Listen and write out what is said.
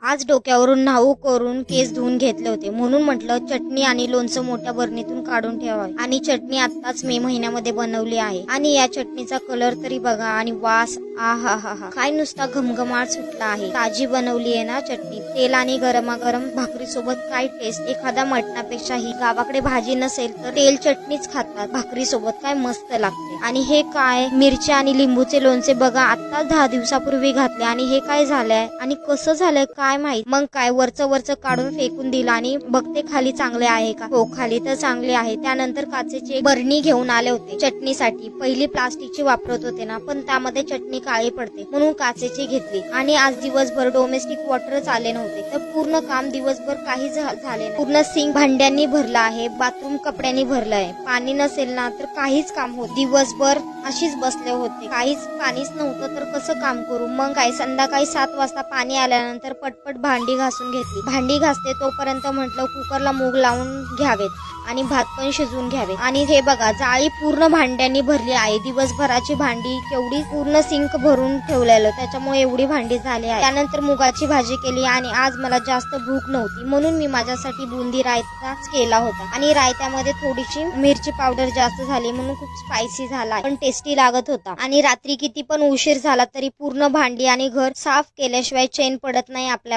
आज डोक्यावरून न्हाऊ करून केस धुवून घेतले होते, म्हणून म्हटलं चटणी आणि लोणचं मोठ्या बरणीतून काढून ठेवावे. आणि चटणी आत्ताच मे महिन्यामध्ये बनवली आहे आणि या चटणीचा कलर तरी बघा आणि वास आहा हा हा, काय नुसता घमघमाट सुटला आहे. ताजी बनवली आहे ना चटणी, तेल आणि गरमागरम भाकरी सोबत काय टेस्ट. एखाद्या मटणापेक्षा ही गावाकडे भाजी नसेल तर तेल चटणीच खातात, भाकरी सोबत काय मस्त लागते. आणि हे काय मिरची आणि लिंबूचे लोणचे बघा, आता 10 दिवसापूर्वी घातले आणि हे काय झालंय आणि कसं झालंय काय माहित. मग काय वरचं काढून फेकून दिलं आणि बघते खाली चांगले आहे का. हो, खाली तर चांगले आहे. त्यानंतर काचेची बरणी घेऊन आले होते चटणीसाठी. पहिली प्लास्टिकची वापरत होते ना, पण त्यामध्ये चटणी काळी पडते म्हणून काचेची घेतली. आणि आज दिवसभर डोमेस्टिक वॉटरच आले नव्हते, तर पूर्ण काम दिवसभर काही झाले नाही. पूर्ण सिंक भांड्यांनी भरला आहे, बाथरूम कपड्यांनी भरलं आहे. पाणी नसेल ना तर काहीच काम होत. दिवसभर अशीच बसले होते, पाणीच नव्हतं तर कसं काम करू. मग काय संध्याकाळी 7 वाजता पाणी आल्यानंतर पटपट भांडी घासून घेतली. भांडी घासते तोपर्यंत म्हटलं कुकरला मूग लावून घ्यावेत आणि भात पण शिजवून घ्यावे. आणि हे बघा जाळी पूर्ण भांड्यांनी भरली आहे. दिवसभराची भांडी केवढी, पूर्ण सिंक भरून ठेवलेलं, त्याच्यामुळे एवढी भांडी झाली आहे. त्यानंतर मुगाची भाजी केली आणि आज मला जास्त भूक नव्हती म्हणून मी माझ्यासाठी बुंदी रायताच केला होता. आणि रायत्यामध्ये थोडीशी मिरची पावडर जास्त झाली म्हणून खूप स्पायसी झाला, पण टेस्टी लागत होता. आणि रात्री किती पण उशीर झाला तरी पूर्ण भांडी आणि घर साफ केल्याशिवाय चैन पडत नाही आपल्याला.